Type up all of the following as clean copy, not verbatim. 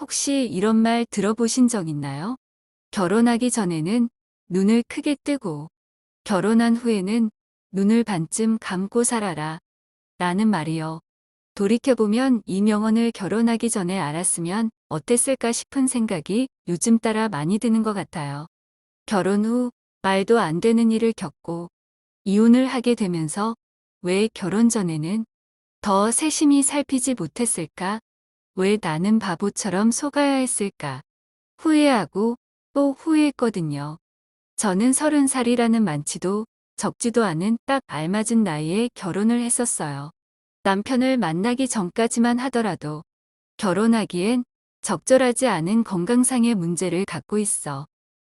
혹시 이런 말 들어보신 적 있나요? 결혼하기 전에는 눈을 크게 뜨고 결혼한 후에는 눈을 반쯤 감고 살아라 라는 말이요. 돌이켜보면 이 명언을 결혼하기 전에 알았으면 어땠을까 싶은 생각이 요즘 따라 많이 드는 것 같아요. 결혼 후 말도 안 되는 일을 겪고 이혼을 하게 되면서 왜 결혼 전에는 더 세심히 살피지 못했을까? 왜 나는 바보처럼 속아야 했을까? 후회하고 또 후회했거든요. 저는 30살이라는 많지도 적지도 않은 딱 알맞은 나이에 결혼을 했었어요. 남편을 만나기 전까지만 하더라도 결혼하기엔 적절하지 않은 건강상의 문제를 갖고 있어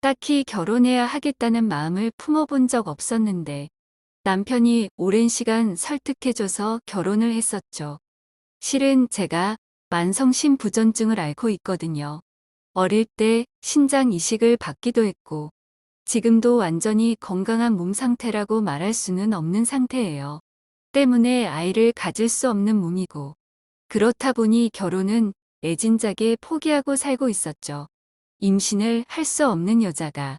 딱히 결혼해야 하겠다는 마음을 품어본 적 없었는데 남편이 오랜 시간 설득해줘서 결혼을 했었죠. 실은 제가 만성신 부전증을 앓고 있거든요. 어릴 때 신장 이식을 받기도 했고 지금도 완전히 건강한 몸 상태라고 말할 수는 없는 상태예요. 때문에 아이를 가질 수 없는 몸이고 그렇다 보니 결혼은 애진작에 포기하고 살고 있었죠. 임신을 할 수 없는 여자가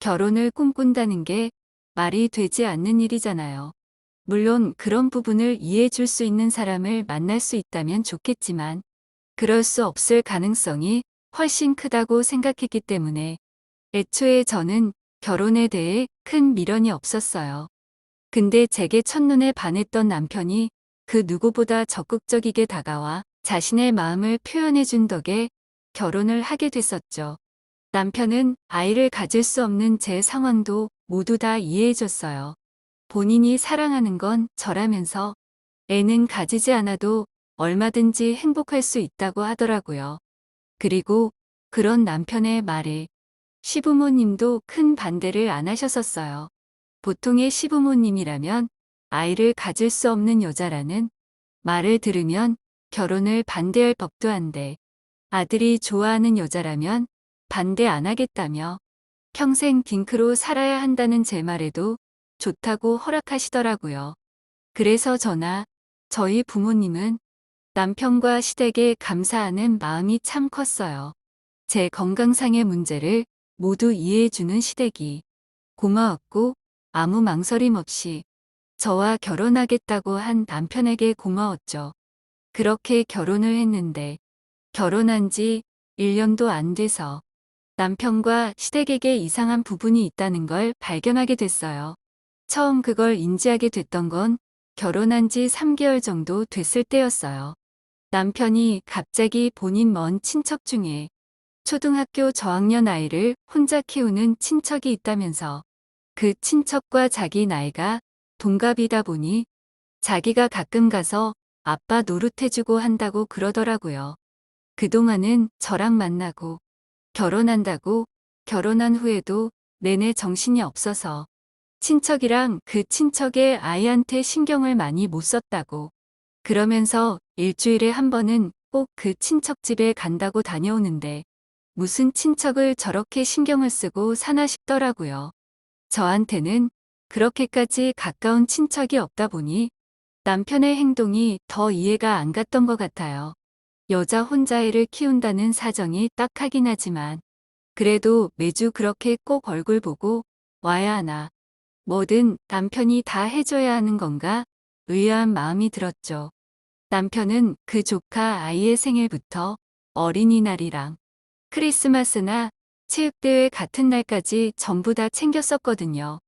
결혼을 꿈꾼다는 게 말이 되지 않는 일이잖아요. 물론 그런 부분을 이해해 줄 수 있는 사람을 만날 수 있다면 좋겠지만 그럴 수 없을 가능성이 훨씬 크다고 생각했기 때문에 애초에 저는 결혼에 대해 큰 미련이 없었어요. 근데 제게 첫눈에 반했던 남편이 그 누구보다 적극적이게 다가와 자신의 마음을 표현해 준 덕에 결혼을 하게 됐었죠. 남편은 아이를 가질 수 없는 제 상황도 모두 다 이해해 줬어요. 본인이 사랑하는 건 저라면서 애는 가지지 않아도 얼마든지 행복할 수 있다고 하더라고요. 그리고 그런 남편의 말에 시부모님도 큰 반대를 안 하셨었어요. 보통의 시부모님이라면 아이를 가질 수 없는 여자라는 말을 들으면 결혼을 반대할 법도 한데 아들이 좋아하는 여자라면 반대 안 하겠다며 평생 딩크로 살아야 한다는 제 말에도 좋다고 허락하시더라고요. 그래서 저나 저희 부모님은 남편과 시댁에 감사하는 마음이 참 컸어요. 제 건강상의 문제를 모두 이해해주는 시댁이 고마웠고 아무 망설임 없이 저와 결혼하겠다고 한 남편에게 고마웠죠. 그렇게 결혼을 했는데 결혼한 지 1년도 안 돼서 남편과 시댁에게 이상한 부분이 있다는 걸 발견하게 됐어요. 처음 그걸 인지하게 됐던 건 결혼한 지 3개월 정도 됐을 때였어요. 남편이 갑자기 본인 먼 친척 중에 초등학교 저학년 아이를 혼자 키우는 친척이 있다면서 그 친척과 자기 나이가 동갑이다 보니 자기가 가끔 가서 아빠 노릇해주고 한다고 그러더라고요. 그동안은 저랑 만나고 결혼한다고 결혼한 후에도 내내 정신이 없어서 친척이랑 그 친척의 아이한테 신경을 많이 못 썼다고 그러면서 일주일에 한 번은 꼭 그 친척 집에 간다고 다녀오는데 무슨 친척을 저렇게 신경을 쓰고 사나 싶더라고요. 저한테는 그렇게까지 가까운 친척이 없다 보니 남편의 행동이 더 이해가 안 갔던 것 같아요. 여자 혼자 애를 키운다는 사정이 딱하긴 하지만 그래도 매주 그렇게 꼭 얼굴 보고 와야 하나. 뭐든 남편이 다 해줘야 하는 건가? 의아한 마음이 들었죠. 남편은 그 조카 아이의 생일부터 어린이날이랑 크리스마스나 체육대회 같은 날까지 전부 다 챙겼었거든요.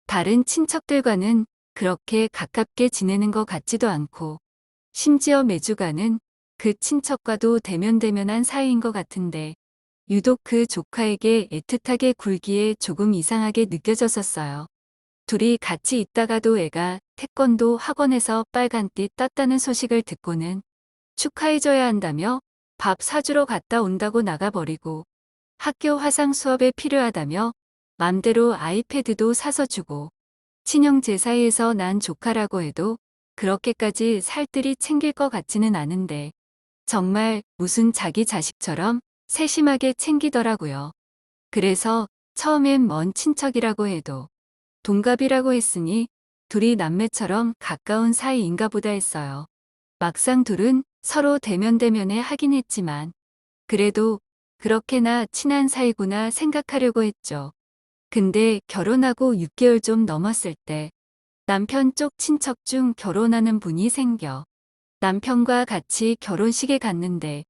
다른 친척들과는 그렇게 가깝게 지내는 것 같지도 않고 심지어 매주 가는 그 친척과도 대면대면한 사이인 것 같은데 유독 그 조카에게 애틋하게 굴기에 조금 이상하게 느껴졌었어요. 둘이 같이 있다가도 애가 태권도 학원에서 빨간띠 땄다는 소식을 듣고는 축하해줘야 한다며 밥 사주러 갔다 온다고 나가버리고 학교 화상 수업에 필요하다며 맘대로 아이패드도 사서 주고 친형 제사이에서 난 조카라고 해도 그렇게까지 살뜰히 챙길 것 같지는 않은데 정말 무슨 자기 자식처럼 세심하게 챙기더라고요. 그래서 처음엔 먼 친척이라고 해도 동갑이라고 했으니 둘이 남매처럼 가까운 사이인가 보다 했어요. 막상 둘은 서로 대면대면에 하긴 했지만 그래도 그렇게나 친한 사이구나 생각하려고 했죠. 근데 결혼하고 6개월 좀 넘었을 때 남편 쪽 친척 중 결혼하는 분이 생겨 남편과 같이 결혼식에 갔는데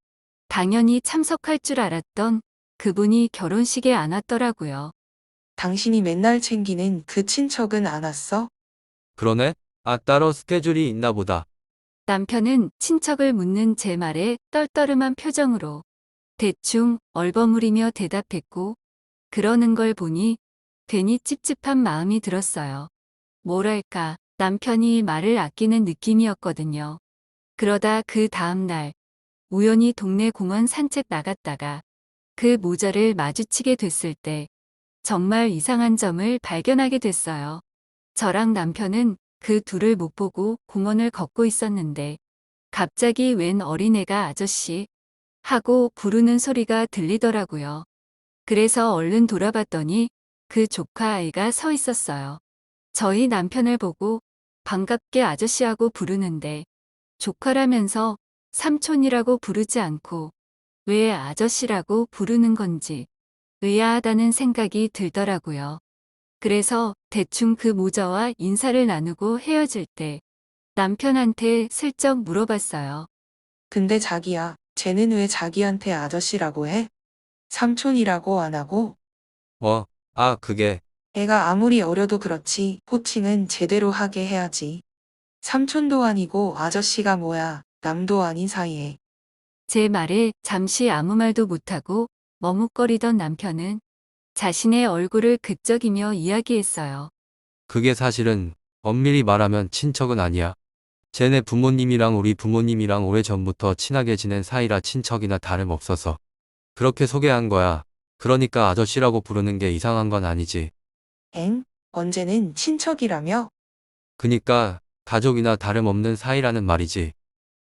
당연히 참석할 줄 알았던 그분이 결혼식에 안 왔더라고요. 당신이 맨날 챙기는 그 친척은 안 왔어? 그러네? 아, 따로 스케줄이 있나 보다. 남편은 친척을 묻는 제 말에 떨떠름한 표정으로 대충 얼버무리며 대답했고 그러는 걸 보니 괜히 찝찝한 마음이 들었어요. 뭐랄까, 남편이 말을 아끼는 느낌이었거든요. 그러다 그 다음 날 우연히 동네 공원 산책 나갔다가 그 모자를 마주치게 됐을 때 정말 이상한 점을 발견하게 됐어요. 저랑 남편은 그 둘을 못 보고 공원을 걷고 있었는데 갑자기 웬 어린애가 아저씨 하고 부르는 소리가 들리더라고요. 그래서 얼른 돌아봤더니 그 조카 아이가 서 있었어요. 저희 남편을 보고 반갑게 아저씨하고 부르는데 조카라면서 삼촌이라고 부르지 않고 왜 아저씨라고 부르는 건지 의아하다는 생각이 들더라고요. 그래서 대충 그 모자와 인사를 나누고 헤어질 때 남편한테 슬쩍 물어봤어요. 근데 자기야, 쟤는 왜 자기한테 아저씨라고 해? 삼촌이라고 안 하고? 어, 아, 그게, 애가 아무리 어려도 그렇지, 호칭은 제대로 하게 해야지. 삼촌도 아니고 아저씨가 뭐야, 남도 아닌 사이에. 제 말에 잠시 아무 말도 못하고 머뭇거리던 남편은 자신의 얼굴을 그적이며 이야기했어요. 그게 사실은, 엄밀히 말하면 친척은 아니야. 쟤네 부모님이랑 우리 부모님이랑 오래전부터 친하게 지낸 사이라 친척이나 다름없어서. 그렇게 소개한 거야. 그러니까 아저씨라고 부르는 게 이상한 건 아니지. 엥? 언제는 친척이라며? 그니까, 가족이나 다름없는 사이라는 말이지.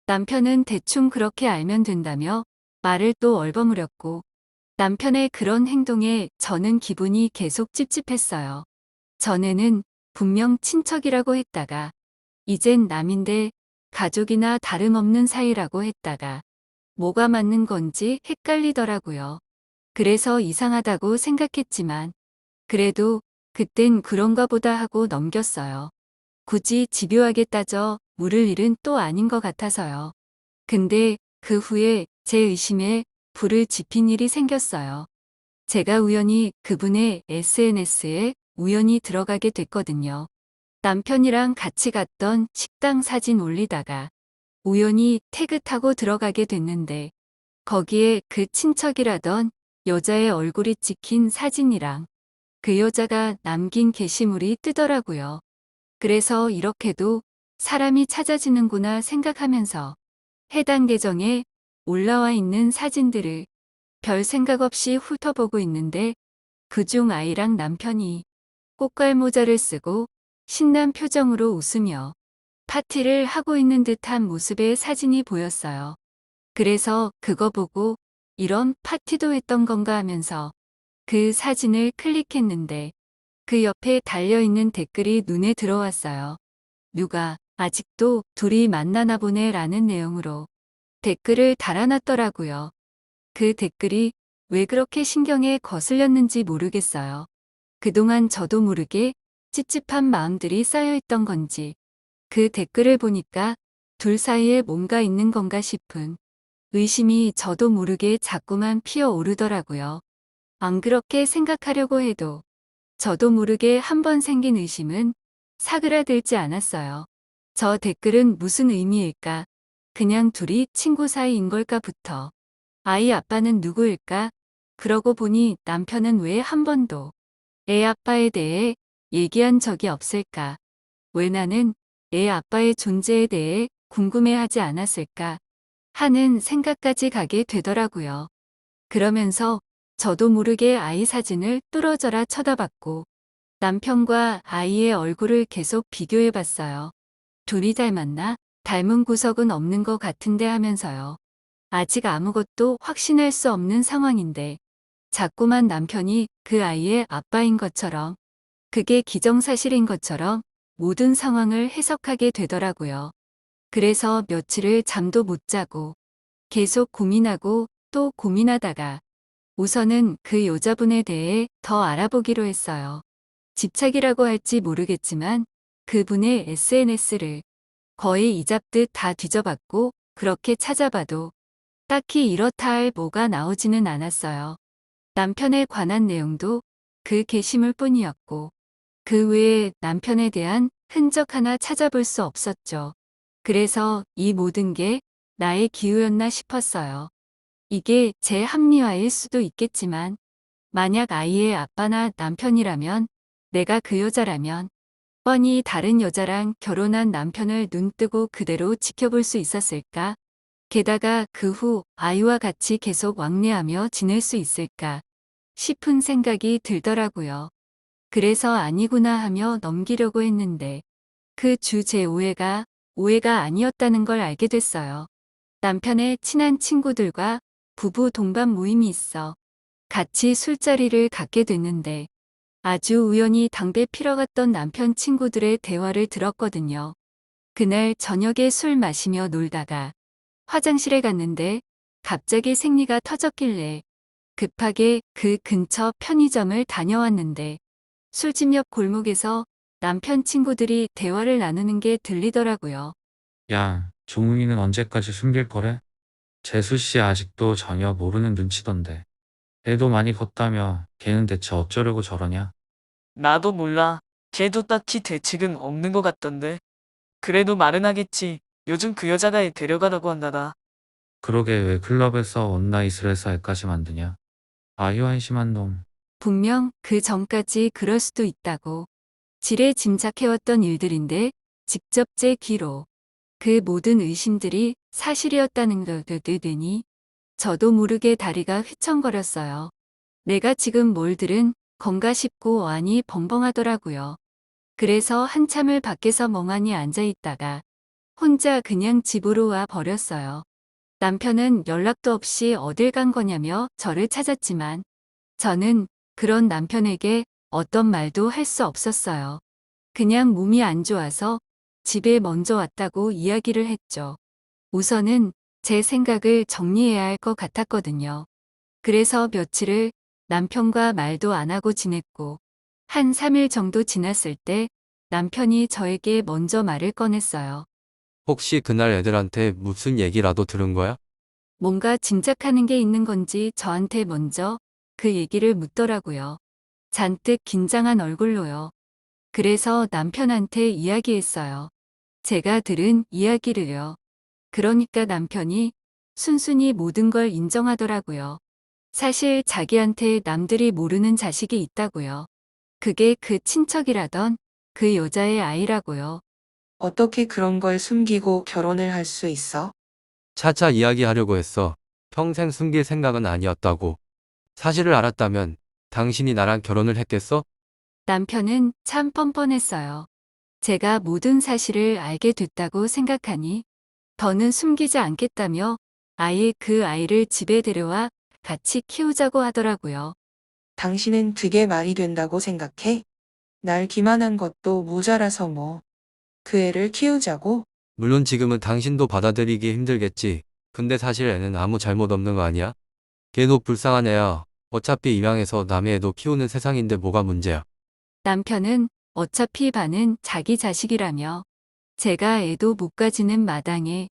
남편은 대충 그렇게 알면 된다며 말을 또 얼버무렸고 남편의 그런 행동에 저는 기분이 계속 찝찝했어요. 전에는 분명 친척이라고 했다가 이젠 남인데 가족이나 다름없는 사이라고 했다가 뭐가 맞는 건지 헷갈리더라고요. 그래서 이상하다고 생각했지만 그래도 그땐 그런가 보다 하고 넘겼어요. 굳이 집요하게 따져 물을 일은 또 아닌 것 같아서요. 근데 그 후에 제 의심에 불을 지핀 일이 생겼어요. 제가 우연히 그분의 SNS에 우연히 들어가게 됐거든요. 남편이랑 같이 갔던 식당 사진 올리다가 우연히 태그 타고 들어가게 됐는데 거기에 그 친척이라던 여자의 얼굴이 찍힌 사진이랑 그 여자가 남긴 게시물이 뜨더라고요. 그래서 이렇게도 사람이 찾아지는구나 생각하면서 해당 계정에 올라와 있는 사진들을 별 생각 없이 훑어보고 있는데 그중 아이랑 남편이 꽃갈 모자를 쓰고 신난 표정으로 웃으며 파티를 하고 있는 듯한 모습의 사진이 보였어요. 그래서 그거 보고 이런 파티도 했던 건가 하면서 그 사진을 클릭했는데 그 옆에 달려있는 댓글이 눈에 들어왔어요. 누가 아직도 둘이 만나나 보네 라는 내용으로 댓글을 달아놨더라고요. 그 댓글이 왜 그렇게 신경에 거슬렸는지 모르겠어요. 그동안 저도 모르게 찝찝한 마음들이 쌓여있던 건지 그 댓글을 보니까 둘 사이에 뭔가 있는 건가 싶은 의심이 저도 모르게 자꾸만 피어오르더라고요. 안 그렇게 생각하려고 해도 저도 모르게 한 번 생긴 의심은 사그라들지 않았어요. 저 댓글은 무슨 의미일까? 그냥 둘이 친구 사이인 걸까부터 아이 아빠는 누구일까? 그러고 보니 남편은 왜 한 번도 애 아빠에 대해 얘기한 적이 없을까? 왜 나는 애 아빠의 존재에 대해 궁금해하지 않았을까? 하는 생각까지 가게 되더라고요. 그러면서 저도 모르게 아이 사진을 뚫어져라 쳐다봤고 남편과 아이의 얼굴을 계속 비교해 봤어요. 둘이 닮았나? 닮은 구석은 없는 것 같은데 하면서요. 아직 아무것도 확신할 수 없는 상황인데 자꾸만 남편이 그 아이의 아빠인 것처럼 그게 기정사실인 것처럼 모든 상황을 해석하게 되더라고요. 그래서 며칠을 잠도 못 자고 계속 고민하고 또 고민하다가 우선은 그 여자분에 대해 더 알아보기로 했어요. 집착이라고 할지 모르겠지만 그분의 SNS를 거의 이잡듯 다 뒤져봤고 그렇게 찾아봐도 딱히 이렇다 할 뭐가 나오지는 않았어요. 남편에 관한 내용도 그 게시물 뿐이었고 그 외에 남편에 대한 흔적 하나 찾아볼 수 없었죠. 그래서 이 모든 게 나의 기우였나 싶었어요. 이게 제 합리화일 수도 있겠지만 만약 아이의 아빠나 남편이라면 내가 그 여자라면 뻔히 다른 여자랑 결혼한 남편을 눈뜨고 그대로 지켜볼 수 있었을까? 게다가 그 후 아이와 같이 계속 왕래하며 지낼 수 있을까? 싶은 생각이 들더라고요. 그래서 아니구나 하며 넘기려고 했는데 그 주 제 오해가 아니었다는 걸 알게 됐어요. 남편의 친한 친구들과 부부 동반 모임이 있어 같이 술자리를 갖게 됐는데 아주 우연히 당배 피러 갔던 남편 친구들의 대화를 들었거든요. 그날 저녁에 술 마시며 놀다가 화장실에 갔는데 갑자기 생리가 터졌길래 급하게 그 근처 편의점을 다녀왔는데 술집 옆 골목에서 남편 친구들이 대화를 나누는 게 들리더라고요. 야, 종웅이는 언제까지 숨길 거래? 재수 씨 아직도 전혀 모르는 눈치던데. 애도 많이 컸다며 걔는 대체 어쩌려고 저러냐? 나도 몰라. 걔도 딱히 대책은 없는 것 같던데. 그래도 말은 하겠지. 요즘 그 여자가 애 데려가라고 한다다. 그러게 왜 클럽에서 원나잇을 해서 애까지 만드냐? 아유 한심한 놈. 분명 그 전까지 그럴 수도 있다고 지레 짐작해왔던 일들인데 직접 제 귀로 그 모든 의심들이 사실이었다는 걸 듣으니 저도 모르게 다리가 휘청거렸어요. 내가 지금 뭘 들은 건가 싶고 안이 벙벙하더라고요. 그래서 한참을 밖에서 멍하니 앉아있다가 혼자 그냥 집으로 와 버렸어요. 남편은 연락도 없이 어딜 간 거냐며 저를 찾았지만 저는 그런 남편에게 어떤 말도 할 수 없었어요. 그냥 몸이 안 좋아서 집에 먼저 왔다고 이야기를 했죠. 우선은 제 생각을 정리해야 할 것 같았거든요. 그래서 며칠을 남편과 말도 안 하고 지냈고 한 3일 정도 지났을 때 남편이 저에게 먼저 말을 꺼냈어요. 혹시 그날 애들한테 무슨 얘기라도 들은 거야? 뭔가 짐작하는 게 있는 건지 저한테 먼저 그 얘기를 묻더라고요. 잔뜩 긴장한 얼굴로요. 그래서 남편한테 이야기했어요. 제가 들은 이야기를요. 그러니까 남편이 순순히 모든 걸 인정하더라고요. 사실 자기한테 남들이 모르는 자식이 있다고요. 그게 그 친척이라던 그 여자의 아이라고요. 어떻게 그런 걸 숨기고 결혼을 할 수 있어? 차차 이야기하려고 했어. 평생 숨길 생각은 아니었다고. 사실을 알았다면 당신이 나랑 결혼을 했겠어? 남편은 참 뻔뻔했어요. 제가 모든 사실을 알게 됐다고 생각하니 더는 숨기지 않겠다며 아예 그 아이를 집에 데려와 같이 키우자고 하더라고요. 당신은 그게 말이 된다고 생각해? 날 기만한 것도 모자라서 뭐. 그 애를 키우자고? 물론 지금은 당신도 받아들이기 힘들겠지. 근데 사실 애는 아무 잘못 없는 거 아니야? 걔도 불쌍한 애야. 어차피 입양해서 남의 애도 키우는 세상인데 뭐가 문제야. 남편은 어차피 반은 자기 자식이라며 제가 애도 못 가지는 마당에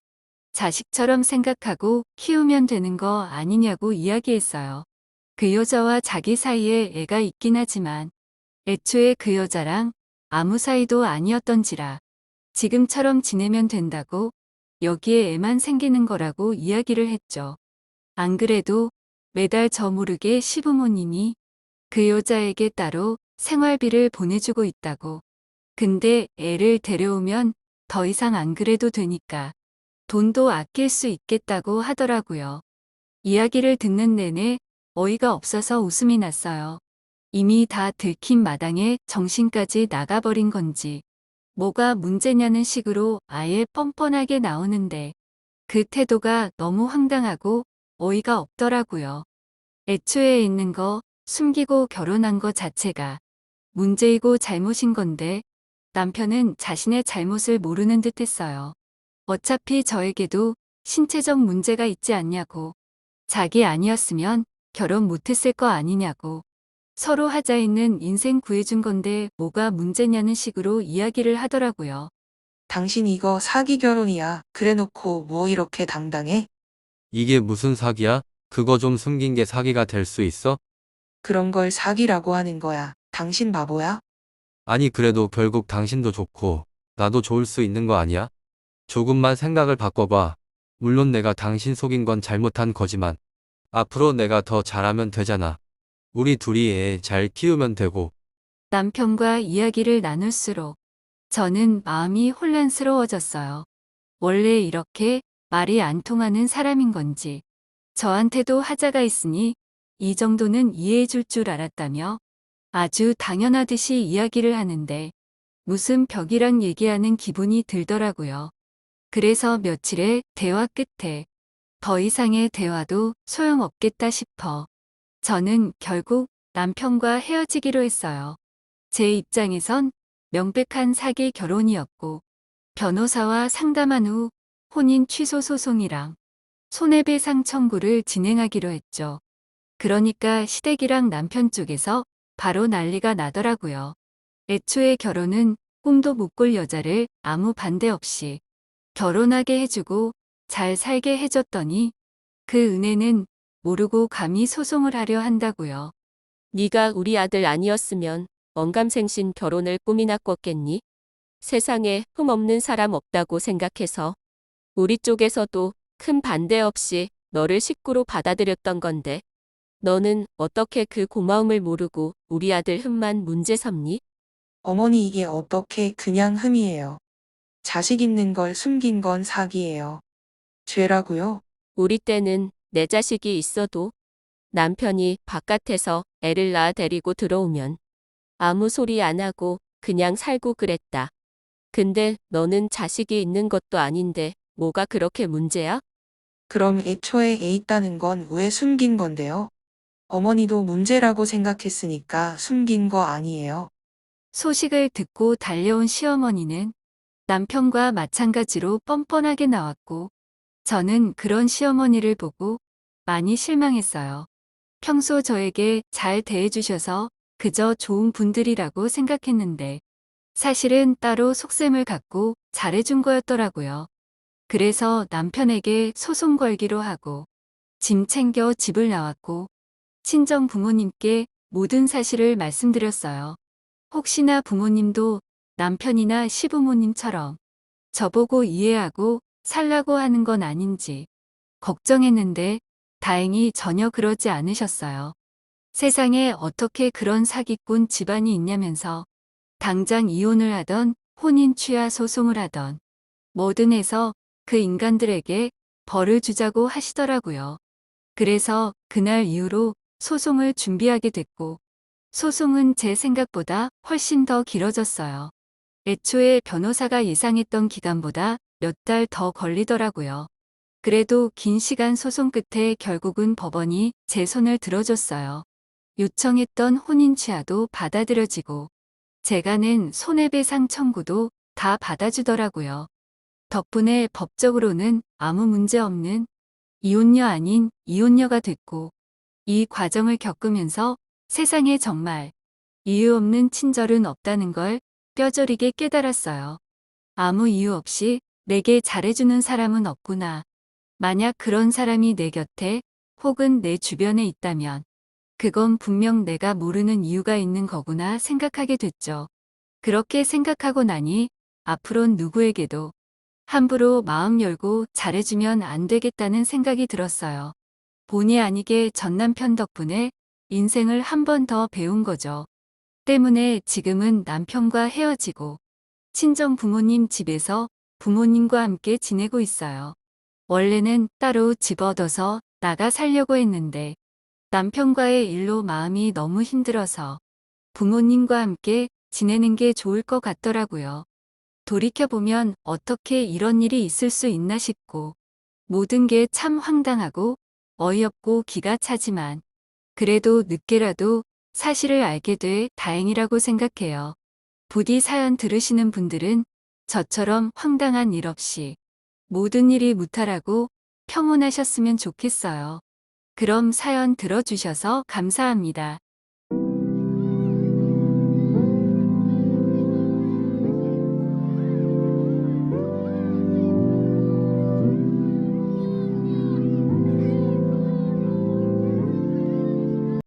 자식처럼 생각하고 키우면 되는 거 아니냐고 이야기했어요. 그 여자와 자기 사이에 애가 있긴 하지만 애초에 그 여자랑 아무 사이도 아니었던지라 지금처럼 지내면 된다고 여기에 애만 생기는 거라고 이야기를 했죠. 안 그래도 매달 저 모르게 시부모님이 그 여자에게 따로 생활비를 보내주고 있다고. 근데 애를 데려오면 더 이상 안 그래도 되니까 돈도 아낄 수 있겠다고 하더라고요. 이야기를 듣는 내내 어이가 없어서 웃음이 났어요. 이미 다 들킨 마당에 정신까지 나가버린 건지 뭐가 문제냐는 식으로 아예 뻔뻔하게 나오는데 그 태도가 너무 황당하고 어이가 없더라고요. 애초에 있는 거 숨기고 결혼한 거 자체가 문제이고 잘못인 건데 남편은 자신의 잘못을 모르는 듯 했어요. 어차피 저에게도 신체적 문제가 있지 않냐고. 자기 아니었으면 결혼 못했을 거 아니냐고. 서로 하자 있는 인생 구해준 건데 뭐가 문제냐는 식으로 이야기를 하더라고요. 당신 이거 사기 결혼이야. 그래놓고 뭐 이렇게 당당해? 이게 무슨 사기야? 그거 좀 숨긴 게 사기가 될 수 있어? 그런 걸 사기라고 하는 거야. 당신 바보야? 아니 그래도 결국 당신도 좋고 나도 좋을 수 있는 거 아니야? 조금만 생각을 바꿔봐. 물론 내가 당신 속인 건 잘못한 거지만 앞으로 내가 더 잘하면 되잖아. 우리 둘이 애 잘 키우면 되고. 남편과 이야기를 나눌수록 저는 마음이 혼란스러워졌어요. 원래 이렇게 말이 안 통하는 사람인 건지, 저한테도 하자가 있으니 이 정도는 이해해 줄 줄 알았다며 아주 당연하듯이 이야기를 하는데 무슨 벽이랑 얘기하는 기분이 들더라고요. 그래서 며칠의 대화 끝에 더 이상의 대화도 소용없겠다 싶어 저는 결국 남편과 헤어지기로 했어요. 제 입장에선 명백한 사기 결혼이었고 변호사와 상담한 후 혼인 취소 소송이랑 손해배상 청구를 진행하기로 했죠. 그러니까 시댁이랑 남편 쪽에서 바로 난리가 나더라고요. 애초에 결혼은 꿈도 못 꿀 여자를 아무 반대 없이 결혼하게 해주고 잘 살게 해줬더니 그 은혜는 모르고 감히 소송을 하려 한다고요. 네가 우리 아들 아니었으면 언감생신 결혼을 꿈이나 꿨겠니? 세상에 흠없는 사람 없다고 생각해서 우리 쪽에서도 큰 반대 없이 너를 식구로 받아들였던 건데 너는 어떻게 그 고마움을 모르고 우리 아들 흠만 문제 삼니? 어머니 이게 어떻게 그냥 흠이에요. 자식 있는 걸 숨긴 건 사기예요. 죄라고요? 우리 때는 내 자식이 있어도 남편이 바깥에서 애를 낳아 데리고 들어오면 아무 소리 안 하고 그냥 살고 그랬다. 근데 너는 자식이 있는 것도 아닌데 뭐가 그렇게 문제야? 그럼 애초에 애 있다는 건 왜 숨긴 건데요? 어머니도 문제라고 생각했으니까 숨긴 거 아니에요. 소식을 듣고 달려온 시어머니는 남편과 마찬가지로 뻔뻔하게 나왔고 저는 그런 시어머니를 보고 많이 실망했어요. 평소 저에게 잘 대해주셔서 그저 좋은 분들이라고 생각했는데 사실은 따로 속셈을 갖고 잘해준 거였더라고요. 그래서 남편에게 소송 걸기로 하고 짐 챙겨 집을 나왔고 친정 부모님께 모든 사실을 말씀드렸어요. 혹시나 부모님도 남편이나 시부모님처럼 저보고 이해하고 살라고 하는 건 아닌지 걱정했는데 다행히 전혀 그러지 않으셨어요. 세상에 어떻게 그런 사기꾼 집안이 있냐면서 당장 이혼을 하던 혼인 취하 소송을 하던 뭐든 해서 그 인간들에게 벌을 주자고 하시더라고요. 그래서 그날 이후로 소송을 준비하게 됐고 소송은 제 생각보다 훨씬 더 길어졌어요. 애초에 변호사가 예상했던 기간보다 몇 달 더 걸리더라고요. 그래도 긴 시간 소송 끝에 결국은 법원이 제 손을 들어줬어요. 요청했던 혼인 취하도 받아들여지고 제가 낸 손해배상 청구도 다 받아주더라고요. 덕분에 법적으로는 아무 문제 없는 이혼녀 아닌 이혼녀가 됐고 이 과정을 겪으면서 세상에 정말 이유 없는 친절은 없다는 걸 뼈저리게 깨달았어요. 아무 이유 없이 내게 잘해주는 사람은 없구나. 만약 그런 사람이 내 곁에 혹은 내 주변에 있다면 그건 분명 내가 모르는 이유가 있는 거구나 생각하게 됐죠. 그렇게 생각하고 나니 앞으론 누구에게도 함부로 마음 열고 잘해주면 안 되겠다는 생각이 들었어요. 본의 아니게 전 남편 덕분에 인생을 한 번 더 배운 거죠. 때문에 지금은 남편과 헤어지고 친정 부모님 집에서 부모님과 함께 지내고 있어요. 원래는 따로 집 얻어서 나가 살려고 했는데 남편과의 일로 마음이 너무 힘들어서 부모님과 함께 지내는 게 좋을 것 같더라고요. 돌이켜보면 어떻게 이런 일이 있을 수 있나 싶고 모든 게 참 황당하고 어이없고 기가 차지만 그래도 늦게라도 사실을 알게 돼 다행이라고 생각해요. 부디 사연 들으시는 분들은 저처럼 황당한 일 없이 모든 일이 무탈하고 평온하셨으면 좋겠어요. 그럼 사연 들어주셔서 감사합니다.